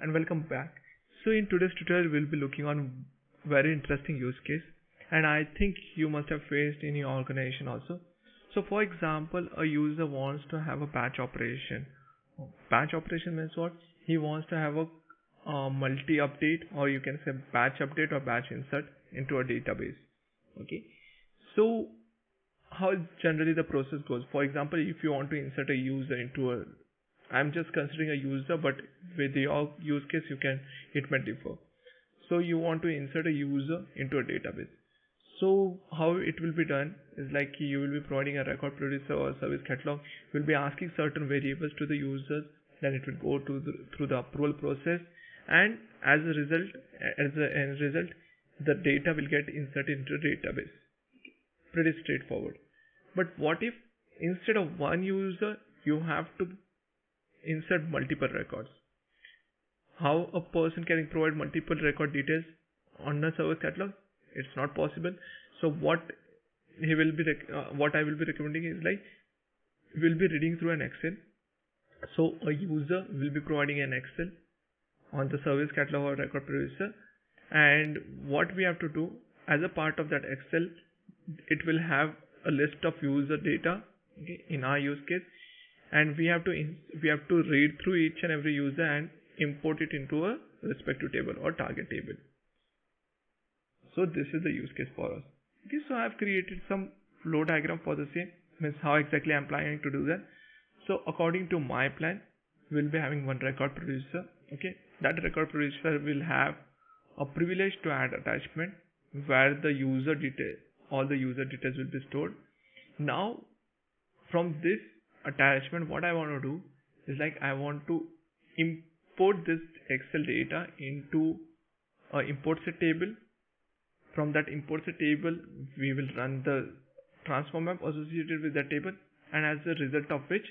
and welcome back. So in today's tutorial we'll be looking on very interesting use case, and I think you must have faced in your organization also. So for example, a user wants to have a batch operation. Batch operation means what? He wants to have a multi-update, or you can say batch update or batch insert into a database. Okay. So how generally the process goes? For example, if you want to insert a user into a, I'm just considering a user, but with your use case it may differ. So you want to insert a user into a database. So how it will be done is like you will be providing a record producer or service catalog. You will be asking certain variables to the users, then it will go through the approval process, and as a end result, the data will get inserted into the database. Pretty straightforward. But what if instead of one user you have to insert multiple records? How a person can provide multiple record details on a service catalog? It's not possible. So what I will be recommending is like we'll be reading through an Excel. So a user will be providing an Excel on the service catalog or record producer, and what we have to do as a part of that Excel, it will have a list of user data, okay, in our use case, and we have to read through each and every user and import it into a respective table or target table. So this is the use case for us. Okay, so I have created some flow diagram for the same, means how exactly I'm planning to do that. So according to my plan, we'll be having one record producer. Okay, that record producer will have a privilege to add attachment where the user detail, all the user details will be stored. Now from this attachment, what I want to do is like I want to import this Excel data into a import set table. From that import set table, we will run the transform map associated with that table, and as a result of which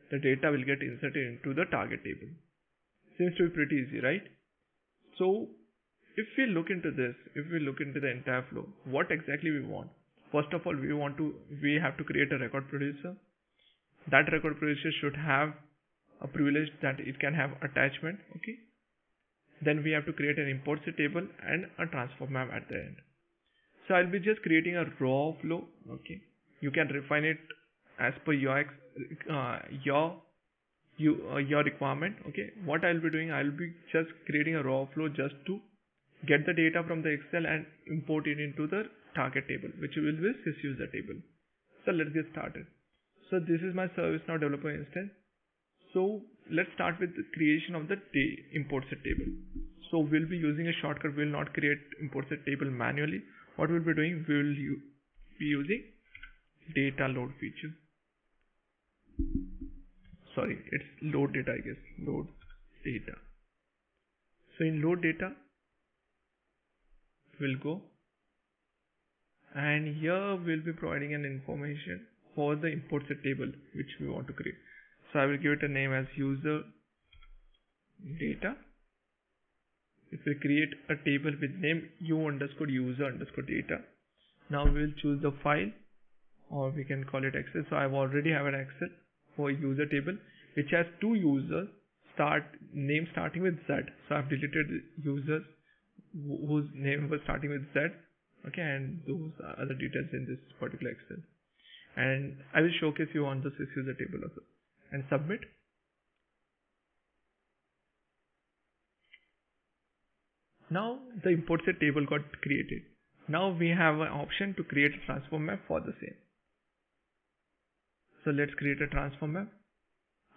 the data will get inserted into the target table. Seems to be pretty easy, right? So if we look into this, if we look into the entire flow, what exactly we want? First of all, we have to create a record producer. That record producer should have a privilege that it can have attachment. Okay. Then we have to create an import set table and a transform map at the end. So I'll be just creating a raw flow. Okay. You can refine it as per your requirement. Okay. What I'll be doing, I'll be just creating a raw flow just to get the data from the Excel and import it into the target table, which will be SysUser table. So let's get started. So this is my ServiceNow developer instance. So let's start with the creation of the import set table. So we'll be using a shortcut. We'll not create import set table manually. What we'll be doing, we will be using data load feature. Sorry, it's load data, I guess. Load data. So in load data, we'll go, and here we'll be providing an information for the import set table which we want to create. So I will give it a name as user data. If we create a table with name u_user_data. Now we will choose the file, or we can call it Excel. So I already have an Excel for user table which has two users, name starting with Z. So I've deleted users whose name was starting with Z. Okay, and those are the details in this particular Excel. And I will showcase you on the SysUser table also. And submit. Now the import set table got created. Now we have an option to create a transform map for the same. So let's create a transform map.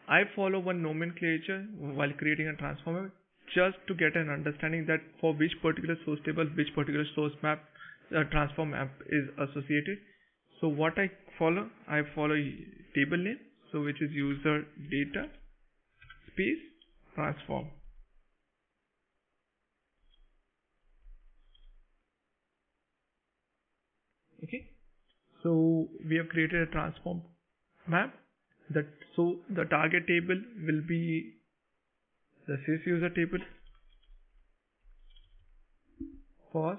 I follow one nomenclature while creating a transform map just to get an understanding that for which particular source table, which particular source map, transform map is associated. So what I follow table name, so which is user data space transform. Okay, so we have created a transform map. So the target table will be the SysUser table for us.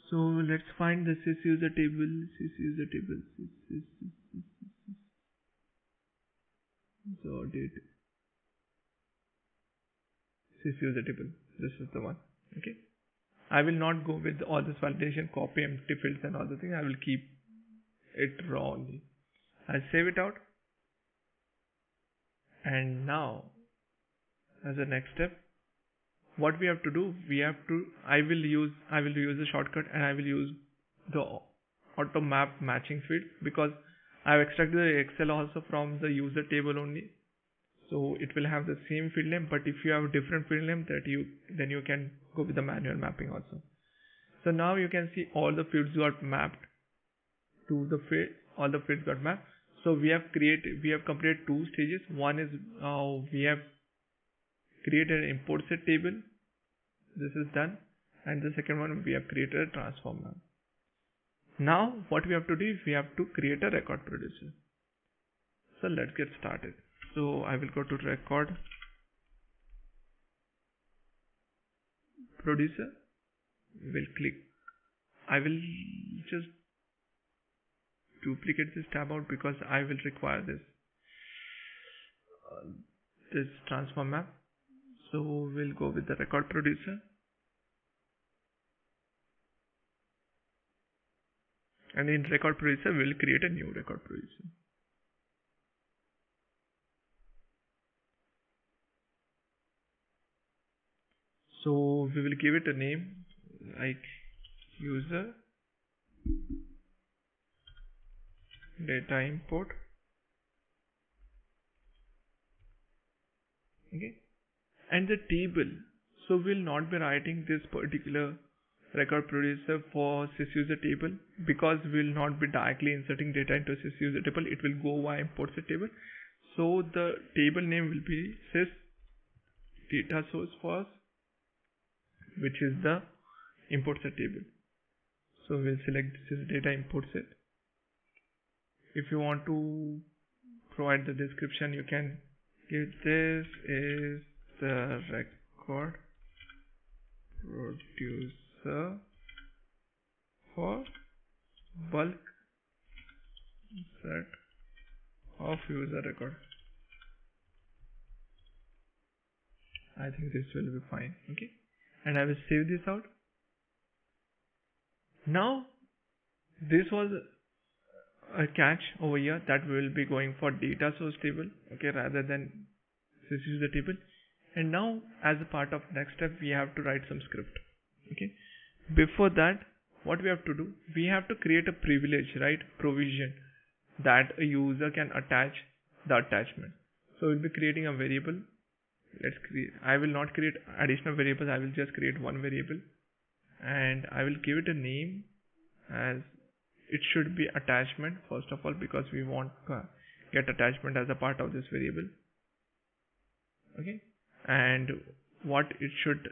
So let's find the SysUser table. So data. SysUser table. This is the one. Okay. I will not go with all this validation, copy empty fields and all the things. I will keep it raw only. I'll save it out. And now, as a next step, what we have to do, I will use the shortcut, and I will use the auto map matching field, because I have extracted the Excel also from the user table only. So it will have the same field name, but if you have a different field name, then you can go with the manual mapping also. So now you can see all the fields got mapped to the field. All the fields got mapped. So we have completed two stages. One is we have created an import set table. This is done. And the second one, we have created a transform map. Now what we have to do is we have to create a record producer. So let's get started. So I will go to record producer. We'll click. I will just duplicate this tab out because I will require this transform map. So we'll go with the record producer. And in record producer, we'll create a new record producer. So we will give it a name like user data import. Okay. And the table. So we'll not be writing this particular record producer for SysUser table, because we'll not be directly inserting data into SysUser table. It will go via import set table. So the table name will be sys data source for us, which is the import set table. So we'll select this is data import set. If you want to provide the description, you can give this is the record producer for bulk set of user record. I think this will be fine. Okay. And I will save this out. Now this was a catch over here that we will be going for data source table, okay, rather than SysUser table. And now as a part of next step, we have to write some script. Okay. Before that, what we have to do, we have to create a privilege, right? Provision that a user can attach the attachment. So we'll be creating a variable. I will not create additional variables. I will just create one variable, and I will give it a name as it should be attachment first of all, because we want to get attachment as a part of this variable. Okay. And what it should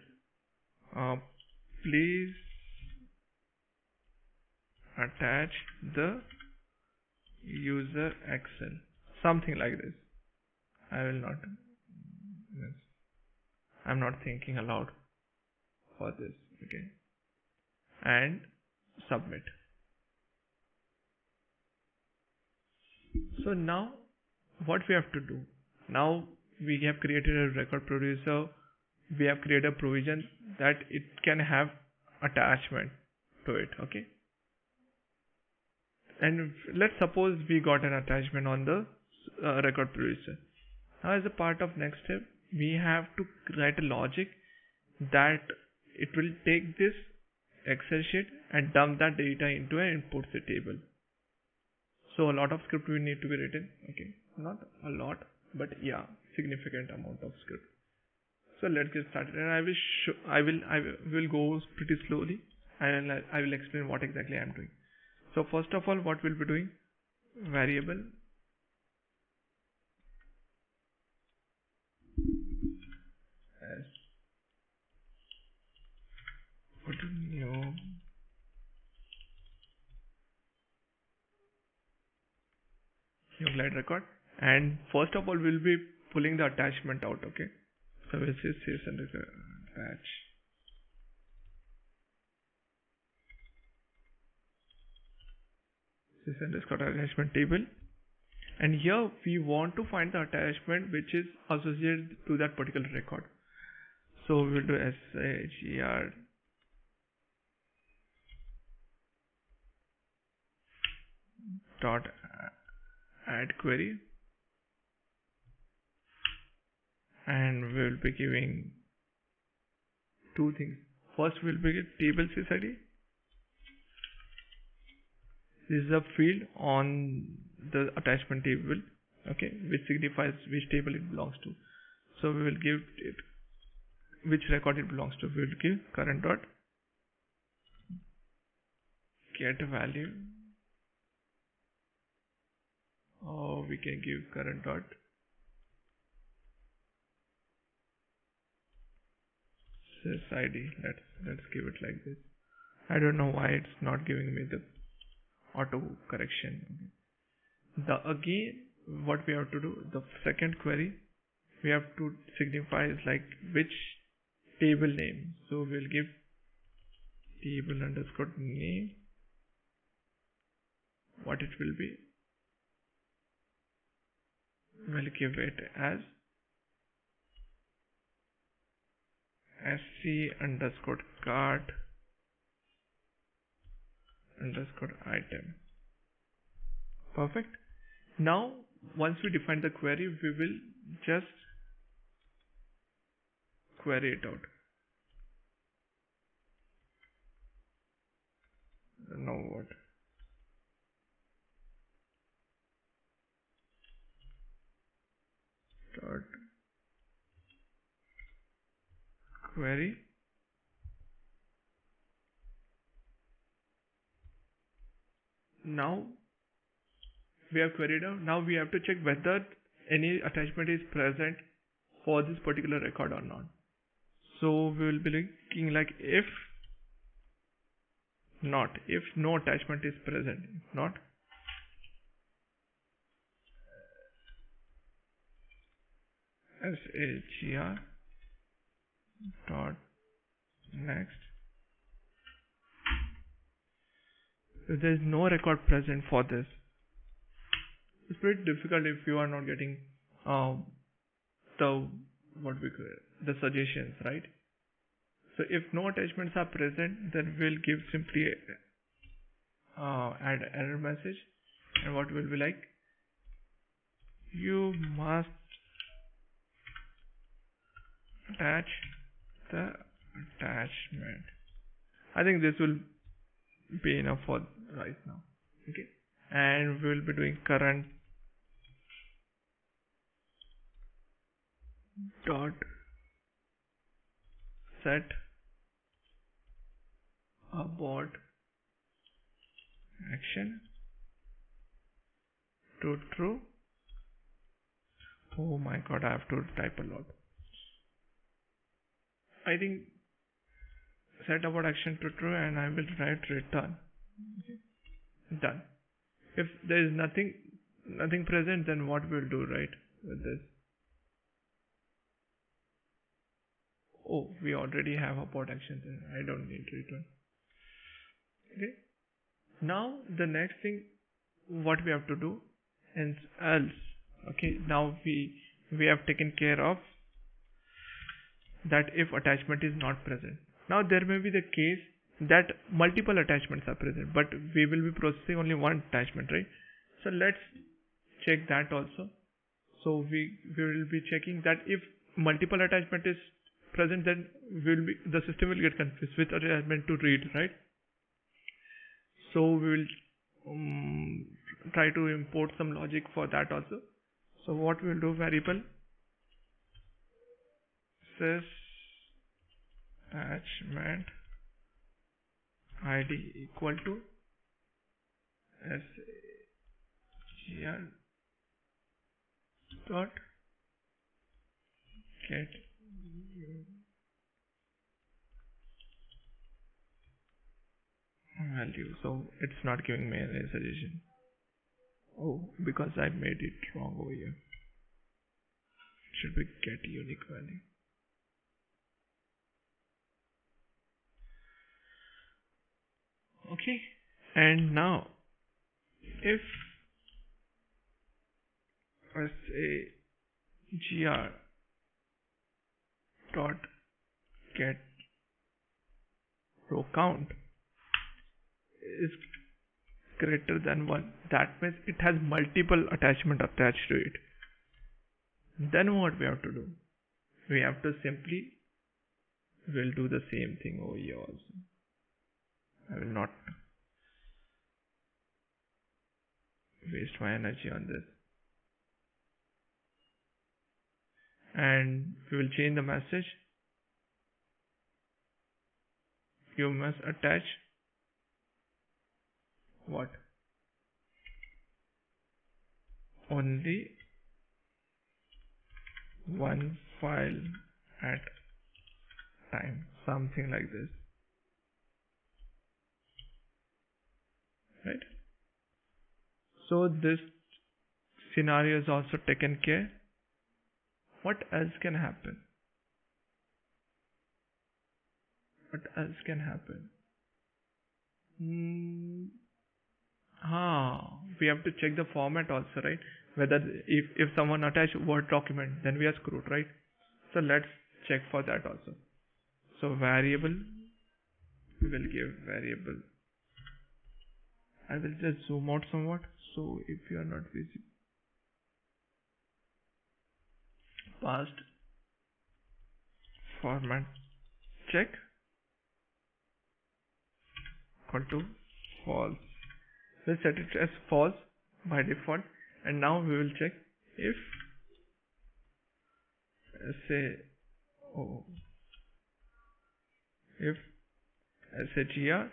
please attach the user Excel, something like this. I'm not thinking aloud for this. Okay. And submit. So now what we have to do, now we have created a record producer. We have created a provision that it can have attachment to it. Okay. And let's suppose we got an attachment on the record producer. Now as a part of next step, we have to write a logic that it will take this Excel sheet and dump that data into an import set table. So a lot of script will need to be written. Okay. Not a lot, but yeah, significant amount of script. So let's get started, and I will go pretty slowly, and I will explain what exactly I am doing. So first of all, what we'll be doing, variable as put new glide record, and first of all we'll be pulling the attachment out. Okay. So we'll say sys and attach. Sys underscore attachment table. And here we want to find the attachment which is associated to that particular record. So we'll do SAGR dot add query, and we'll be giving two things. First, we'll be giving table sysid. This is a field on the attachment table, okay, which signifies which table it belongs to. So we will give it which record it belongs to. We will give current dot get value, or we can give current dot sysid. Let's give it like this. I don't know why it's not giving me the auto correction. Again, what we have to do, the second query we have to signify is like which table name. So we'll give table underscore name, what it will be. We'll give it as sc underscore cart underscore item. Perfect. Now once we define the query, we will just query it out. Now what? Dot query. Now we have queried out. Now we have to check whether any attachment is present for this particular record or not. So we will be looking like if no attachment is present. If not, SAGR dot next. If there is no record present for this, it's pretty difficult if you are not getting the suggestions, right? So if no attachments are present, then we'll give simply add error message, and what will be like, you must attach the attachment. I think this will be enough for right now. Okay, and we will be doing current dot set abort action to true. Oh my god, I have to type a lot. I think set abort action to true, and I will write return. Okay. Done. If there is nothing present, then what we'll do, right, with this? Oh, we already have abort actions. I don't need return. Okay. Now the next thing, what we have to do is else. Okay. Now we have taken care of that if attachment is not present. Now there may be the case that multiple attachments are present, but we will be processing only one attachment, right? So let's check that also. So we will be checking that if multiple attachment is present, then the system will get confused which attachment to read, right? So we will try to import some logic for that also. So what we will do, variable sys attachment id equal to SAGR dot get value. So it's not giving me any suggestion. Oh, because I made it wrong over here. It should be get unique value. Okay, and now if SAGR dot get row count is greater than 1. That means it has multiple attachment attached to it. Then what we have to do? We have to simply will do the same thing over here also. I will not waste my energy on this. And we will change the message. You must attach what? Only one file at time. Something like this. Right? So this scenario is also taken care. What else can happen? What else can happen? We have to check the format also, right? Whether if someone attach Word document, then we are screwed, right? So let's check for that also. So variable, we will give variable. I will just zoom out somewhat. So if you are not visible, past format check equal to false. We'll set it as false by default, and now we will check if if SHER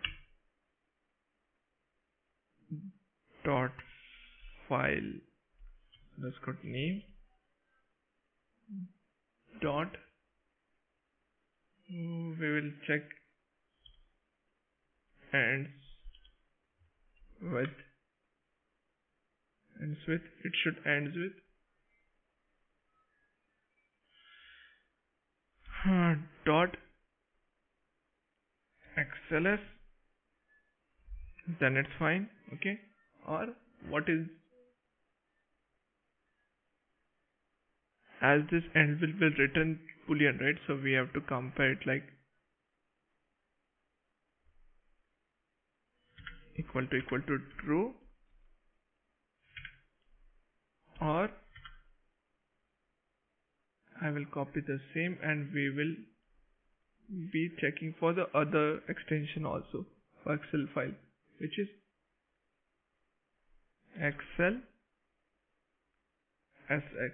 dot file underscore name dot, we will check ends with it should ends with dot XLS, then it's fine. Okay, or what is, as this end will return boolean, right? So we have to compare it like equal to true, or I will copy the same, and we will be checking for the other extension also for Excel file, which is Excel SX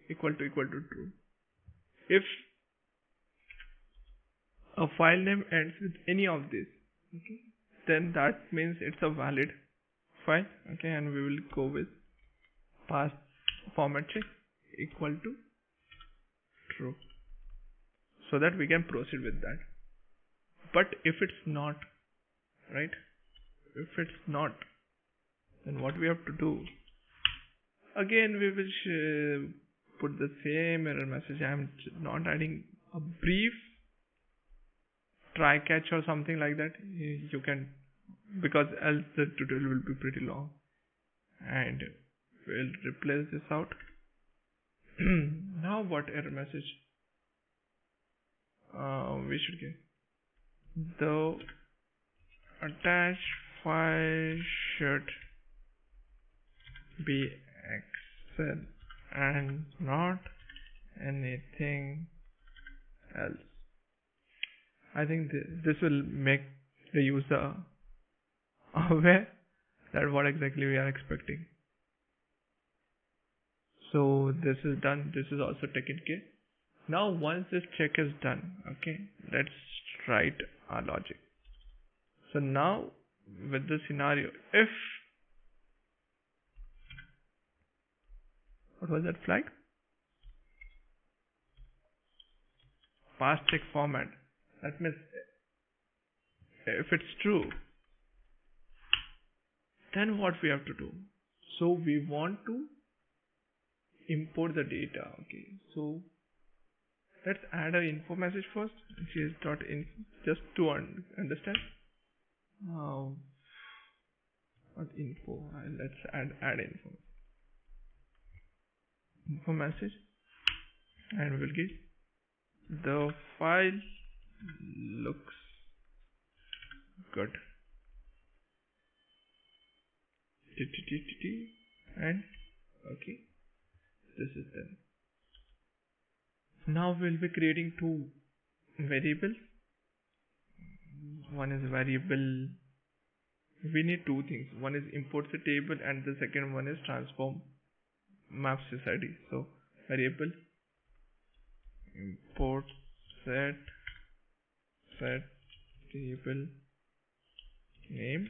equal to true. If a file name ends with any of these, okay, then that means it's a valid file. Okay, and we will go with past format check equal to true, so that we can proceed with that. But if it's not, right, if it's not, then what we have to do? Again, we will put the same error message. I am not adding a brief try catch or something like that. You can, because else the tutorial will be pretty long, and we'll replace this out. Now what error message we should get? The attached file should be Excel and not anything else. I think this will make the user aware that what exactly we are expecting. So this is done. This is also taken care. Now once this check is done, okay, let's write our logic. So now with the scenario, if, what was that flag? Past check format. That means if it's true, then what we have to do? So we want to import the data. Okay, so let's add an info message first. gs.info, just to understand. Not info. Let's add info message, and we will get the file looks good. And okay, this is done. Now we'll be creating two variables. One is variable. We need two things. One is imports a table and the second one is transform maps SysID. So variable import set table name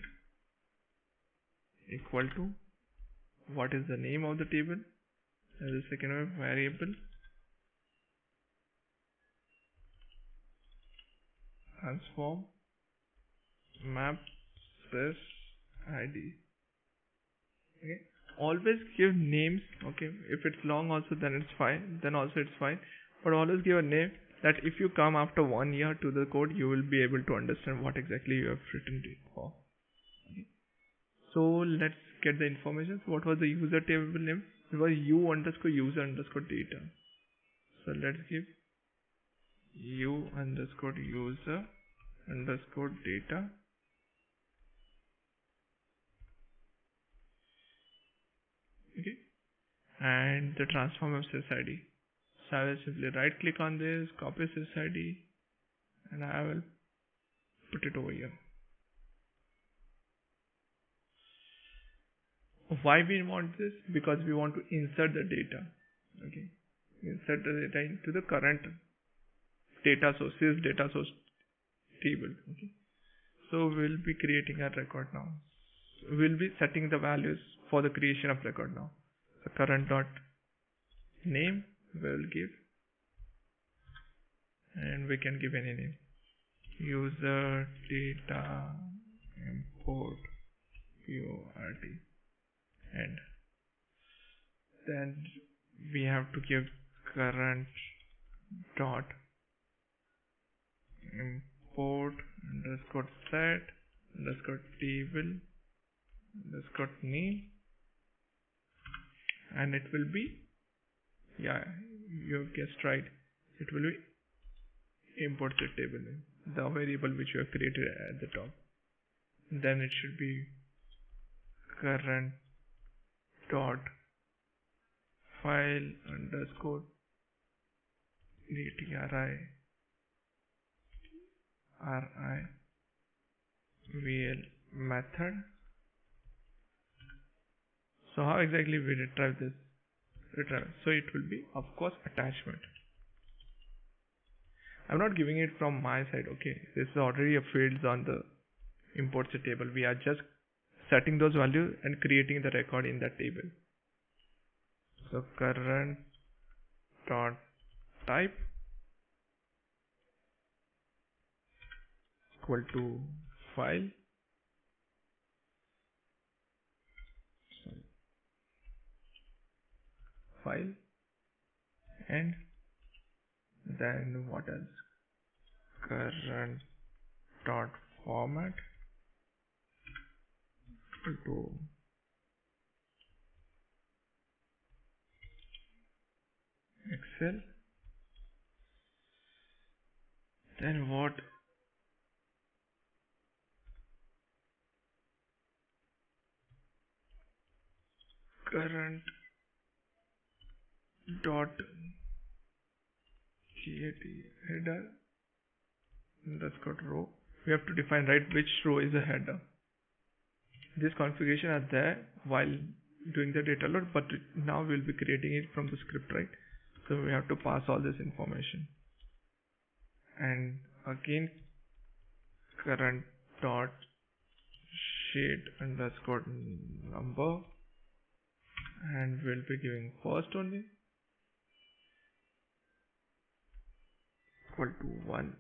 equal to what is the name of the table, and the second one variable transform map SysID. Okay, always give names. Okay, if it's long also then it's fine, then also it's fine, but always give a name that if you come after 1 year to the code you will be able to understand what exactly you have written it for. Okay. So let's get the information. So what was the user table name? It was u_user_data. So let's give u_user_data. Okay, and the transform of SysID. So I will simply right click on this, copy SysID, and I will put it over here. Why we want this? Because we want to insert the data. Okay, insert the data into the current data source, sys data source table. Okay, so we'll be creating a record now. We'll be setting the values for the creation of record now. So current dot name we'll give, and we can give any name. User data import port, and then we have to give current dot import underscore set underscore table underscore name, and it will be, yeah, you have guessed right, it will be import set table name, the variable which you have created at the top. Then it should be current dot file underscore RIVL method. So how exactly we retrieve this? So it will be, of course, attachment. I'm not giving it from my side. Okay, this is already a fields on the imports table. We are just setting those values and creating the record in that table. So current dot type equal to file, and then what else? Current dot format equal to Excel. Then what? Current dot header underscore row. We have to define right which row is a header. This configuration are there while doing the data load, but now we'll be creating it from the script, right? So we have to pass all this information. And again, current dot sheet underscore number, and we'll be giving first only equal to 1.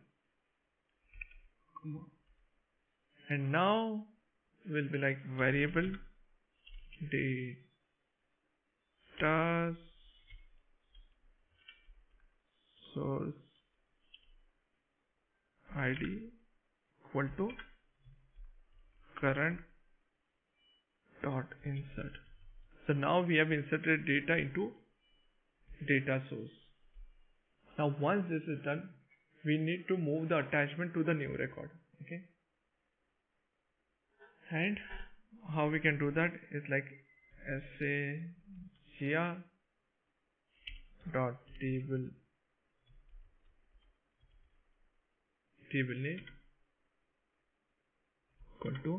And now we'll be like variable data source ID equal to current dot insert. So now we have inserted data into data source. Now once this is done, we need to move the attachment to the new record. Okay, and how we can do that is like SAGR dot table name equal to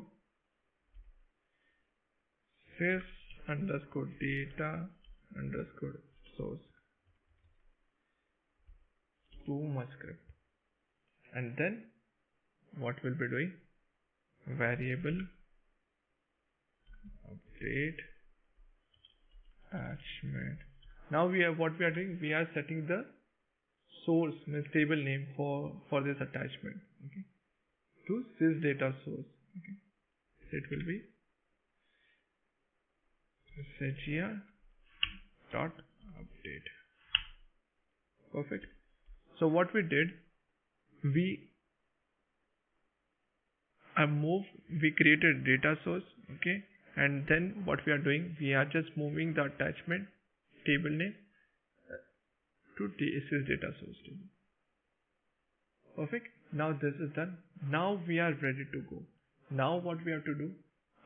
sys underscore data underscore source too much script, and then what we'll be doing, variable update attachment. Now what we are doing, we are setting the source, means table name for this attachment, okay, to sys data source. Okay, so it will be SAGR dot update. Perfect. So what we did, we created data source, okay, and then what we are doing, we are just moving the attachment table name to sys data source table. Perfect. Now this is done. Now we are ready to go. Now what we have to do,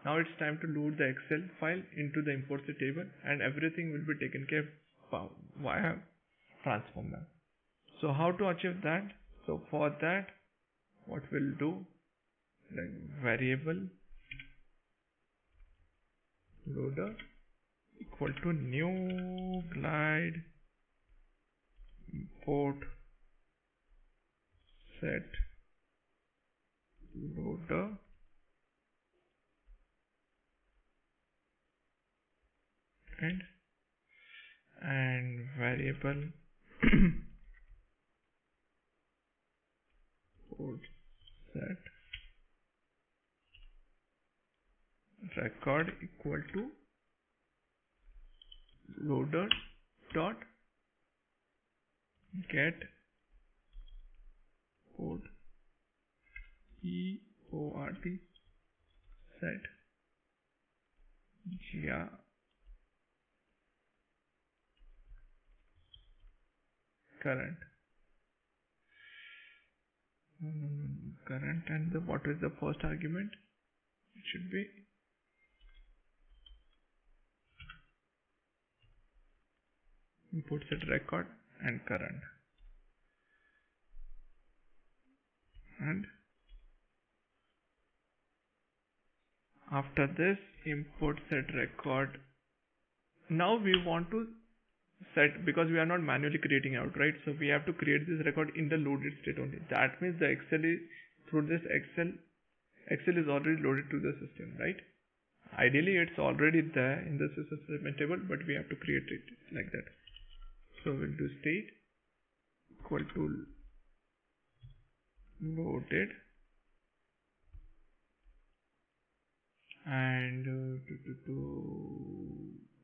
now it's time to load the Excel file into the imports table, and everything will be taken care of via transform map. So how to achieve that? So for that, what we'll do, like variable loader equal to new glide import set loader and variable import set record equal to loader dot get port EORT set GR current and what is the first argument? It should be import set record and current, and after this import set record, now we want to set, because we are not manually creating out, right? So we have to create this record in the loaded state only. That means the Excel is already loaded to the system, right? Ideally it's already there in the system table, but we have to create it like that. So we'll do state equal to loaded and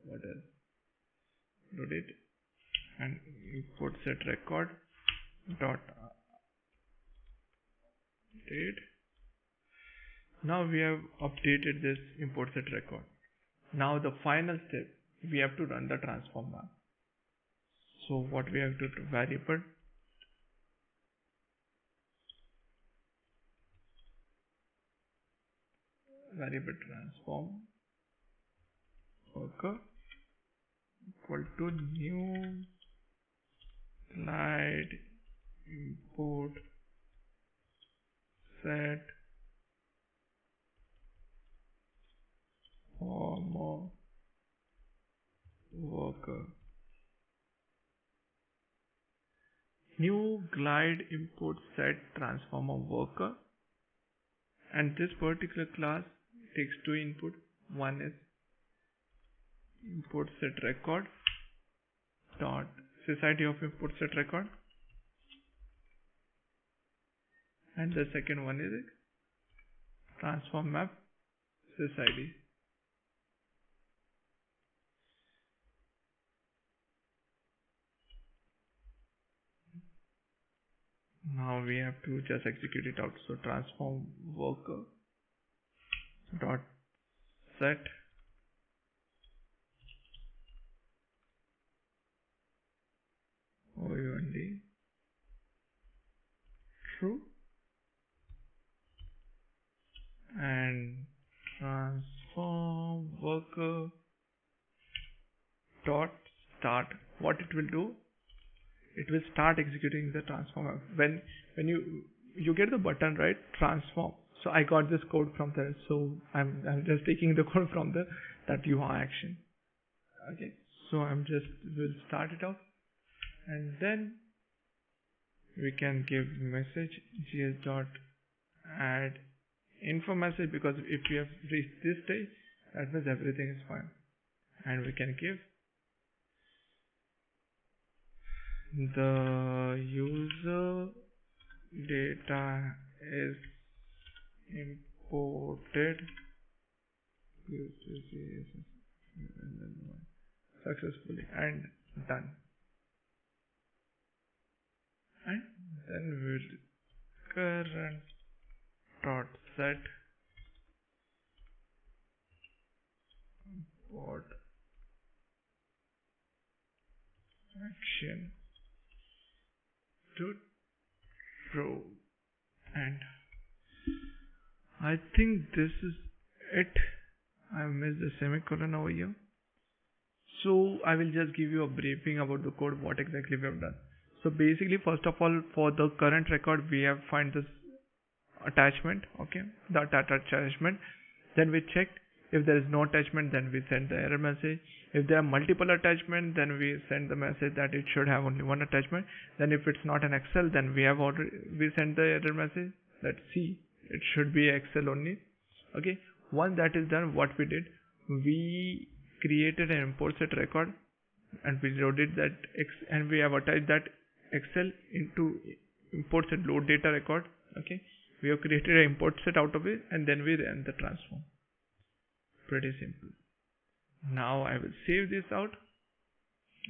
what else? Loaded and import set record dot update. Now we have updated this import set record. Now the final step, we have to run the transform map. So what we have to do, variable transform worker equal to new glide import set former worker. New glide import set transformer worker, and this particular class takes two input. One is import set record dot sysID of import set record, and the second one is transform map sysID. Now we have to just execute it out. So transform worker dot set OUND true, and transform worker dot start. What it will do, it will start executing the transform. When you get the button, right, transform. So I got this code from there, so I'm just taking the code from the that UI action. Okay, so will start it off, and then we can give message gs dot add info message, because if we have reached this stage, that means everything is fine. And we can give the user data is imported successfully and done. And then we'll current dot set import action to true. And I think this is it. I missed the semicolon over here. So I will just give you a briefing about the code, what exactly we have done. So basically, first of all, for the current record, we have find this attachment, okay, the attachment. Then we checked. If there is no attachment, then we send the error message. If there are multiple attachments, then we send the message that it should have only one attachment. Then if it's not an Excel, then we send the error message. Let's see, it should be Excel only. Okay, once that is done, what we did, we created an import set record, and we loaded that and we have attached that Excel into import set load data record. Okay, we have created an import set out of it, and then we ran the transform. Pretty simple. Now I will save this out.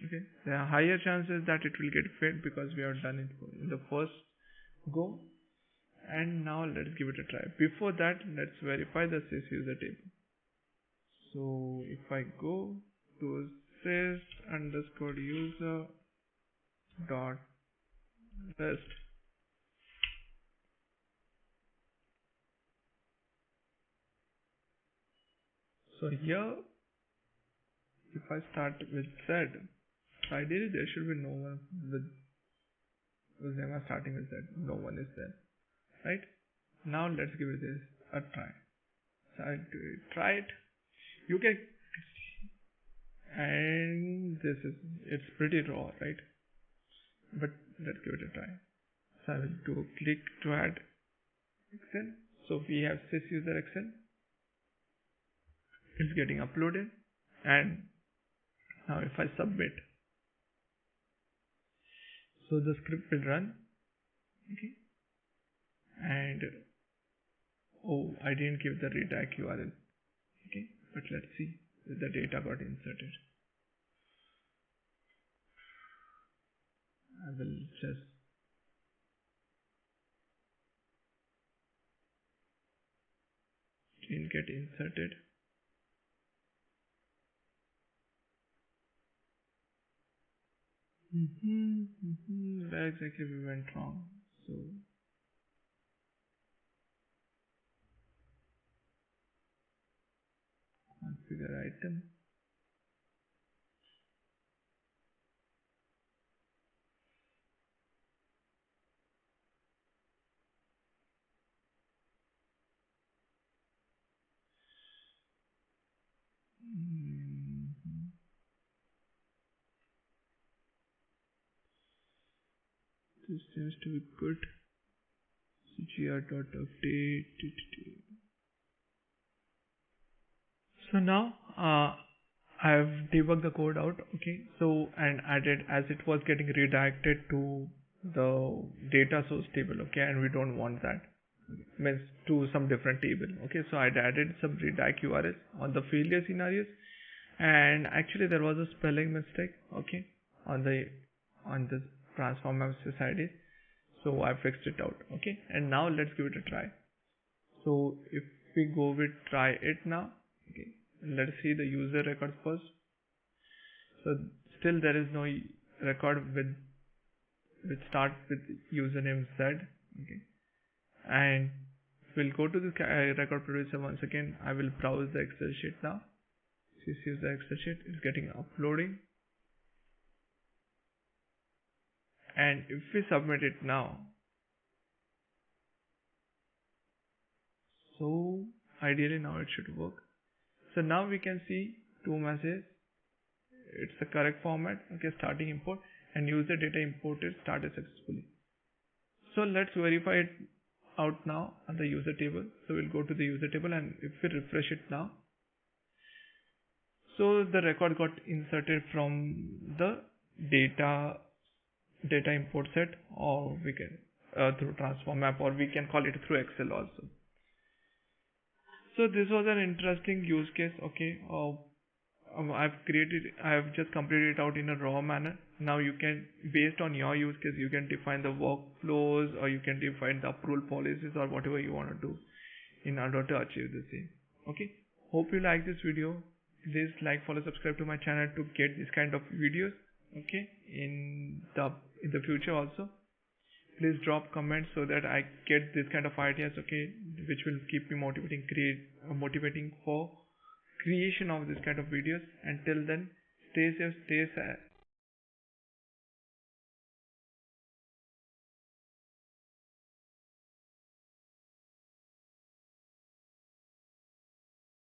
Okay, there are higher chances that it will get failed because we have done it in the first go. And now let's give it a try. Before that, let's verify the SysUser table. So if I go to sys_user dot rest, so here if I start with Z, so ideally there should be no one with, because they are starting with Z, no one is there, right? Now let's give it a try. So I'll try it. You can, and it's pretty raw, right? But let's give it a try. So I will do click to add Excel. So we have SysUser Excel. It's getting uploaded, and now if I submit, so the script will run. Okay, and oh, I didn't give the redirect URL. Okay, but let's see if the data got inserted. I will just didn't get inserted. Where exactly we went wrong? So configure item. This seems to be good. cgr.update. So now I have debugged the code out. Okay, so and added, as it was getting redirected to the data source table. Okay, and we don't want that, means to some different table. Okay, so I added some redirect URLs on the failure scenarios, and actually there was a spelling mistake. Okay, on this transform message ID, so I fixed it out. Okay, and now let's give it a try. So if we go with try it now, okay, let's see the user record first. So still there is no record with start with username Z. Okay, and we'll go to the record producer once again. I will browse the Excel sheet now. This is the Excel sheet. It's getting uploading, and if we submit it now, so ideally now it should work. So now we can see two messages. It's the correct format. Okay, starting import and user data imported started successfully. So let's verify it out now on the user table. So we'll go to the user table, and if we refresh it now, so the record got inserted from the data import set, or we can through transform map, or we can call it through Excel also. So this was an interesting use case. Okay, I've just completed it out in a raw manner. Now you can, based on your use case, you can define the workflows, or you can define the approval policies, or whatever you want to do in order to achieve the same. Okay, hope you like this video. Please like, follow, subscribe to my channel to get this kind of videos. Okay, in the future also. Please drop comments so that I get this kind of ideas. Okay, which will keep me motivating for creation of this kind of videos. Until then, stay safe, stay